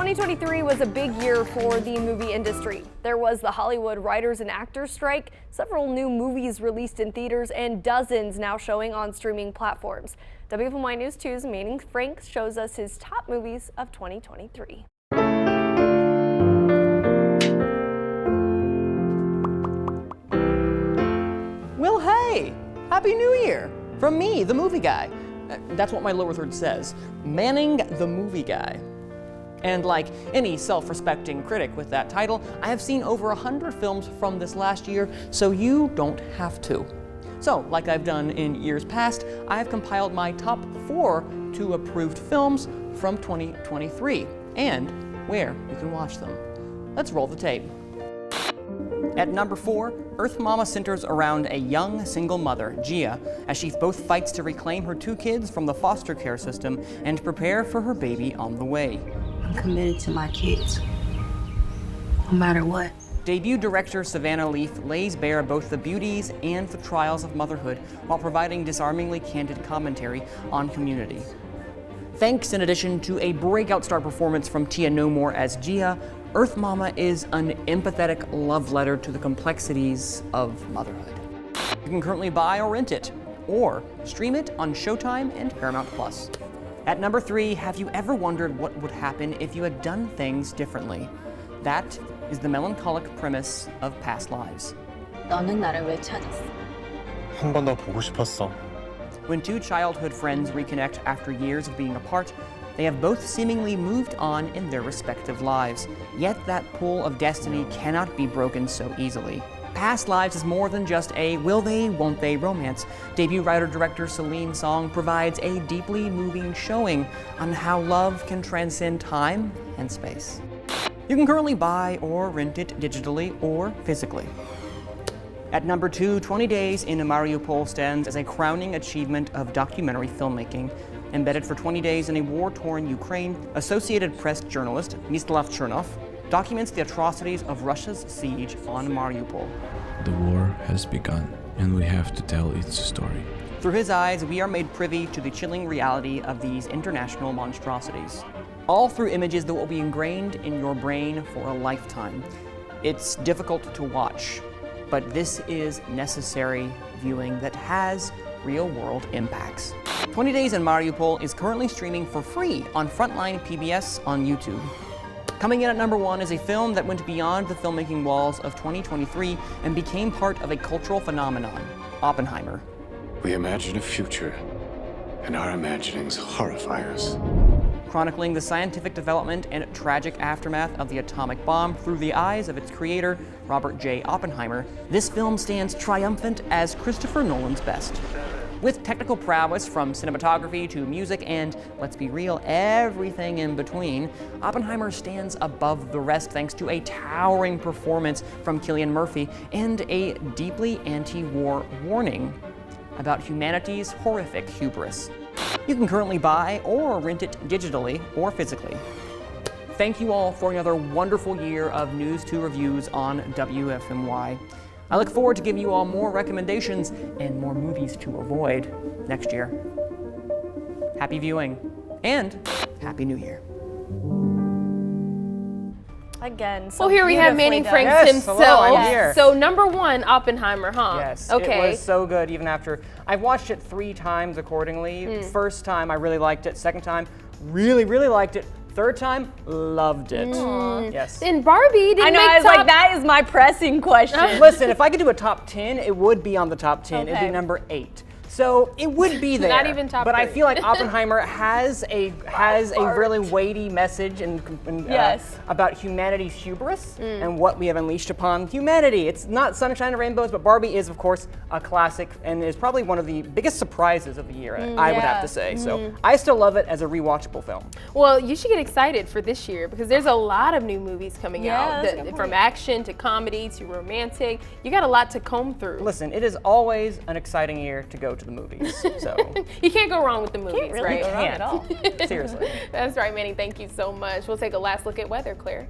2023 was a big year for the movie industry. There was the Hollywood writers and actors strike, several new movies released in theaters, and dozens now showing on streaming platforms. WFMY News 2's Manning Frank shows us his top movies of 2023. Well, hey! Happy New Year! From me, the movie guy. That's what my lower third says. Manning the movie guy. And like any self-respecting critic with that title, I have seen over 100 films from this last year, so you don't have to. So, like I've done in years past, I've compiled my top 4 to approved films from 2023, and where you can watch them. Let's roll the tape. At number 4, Earth Mama centers around a young single mother, Gia, as she both fights to reclaim her 2 kids from the foster care system and prepare for her baby on the way. I'm committed to my kids, no matter what. Debut director Savannah Leaf lays bare both the beauties and the trials of motherhood while providing disarmingly candid commentary on Community. Thanks in addition to a breakout star performance from Tia No More as Gia, Earth Mama is an empathetic love letter to the complexities of motherhood. You can currently buy or rent it, or stream it on Showtime and Paramount+. At number 3, have you ever wondered what would happen if you had done things differently? That is the melancholic premise of Past Lives. 너는 나를 왜 찾았어? 한 번 더 보고 싶었어. When 2 childhood friends reconnect after years of being apart, they have both seemingly moved on in their respective lives. Yet that pull of destiny cannot be broken so easily. Past Lives is more than just a will they, won't they romance. Debut writer-director Celine Song provides a deeply moving showing on how love can transcend time and space. You can currently buy or rent it digitally or physically. At number 2, 20 Days in Mariupol stands as a crowning achievement of documentary filmmaking. Embedded for 20 days in a war-torn Ukraine, Associated Press journalist Mstislav Chernov documents the atrocities of Russia's siege on Mariupol. The war has begun, and we have to tell its story. Through his eyes, we are made privy to the chilling reality of these international monstrosities. All through images that will be ingrained in your brain for a lifetime. It's difficult to watch, but this is necessary viewing that has real-world impacts. 20 Days in Mariupol is currently streaming for free on Frontline PBS on YouTube. Coming in at number 1 is a film that went beyond the filmmaking walls of 2023 and became part of a cultural phenomenon, Oppenheimer. We imagine a future, and our imaginings horrify us. Chronicling the scientific development and tragic aftermath of the atomic bomb through the eyes of its creator, Robert J. Oppenheimer, this film stands triumphant as Christopher Nolan's best. With technical prowess from cinematography to music and, let's be real, everything in between, Oppenheimer stands above the rest thanks to a towering performance from Cillian Murphy and a deeply anti-war warning about humanity's horrific hubris. You can currently buy or rent it digitally or physically. Thank you all for another wonderful year of News 2 reviews on WFMY. I look forward to giving you all more recommendations and more movies to avoid next year. Happy viewing and Happy New Year. Again, so well, here we have Manning beautifully Franks done. himself. Hello, I'm here. So number 1, Oppenheimer, huh? Yes, Okay. it was so good even after. I've watched it 3 times accordingly. First time, I really liked it. Second time, really, really liked it. Third time, loved it. Yes. And Barbie didn't I know, make I was top... like, that is my pressing question. Listen, if I could do a top 10, it would be on the top 10. It'd Okay. be number 8. So it would be there. Not even top But I 3. feel like Oppenheimer has a really weighty message and Yes. about humanity's hubris and what we have unleashed upon humanity. It's not sunshine and rainbows, but Barbie is, of course, a classic and is probably one of the biggest surprises of the year, I would have to say. So I still love it as a rewatchable film. Well, you should get excited for this year because there's a lot of new movies coming Yeah, out. that's a good From point. action to comedy to romantic. You got a lot to comb through. Listen, it is always an exciting year to go to the movies. So You can't go wrong with the movies, Can't really right? go wrong at all. seriously. That's right, Manny. Thank you so much. We'll take a last look at weather, Claire.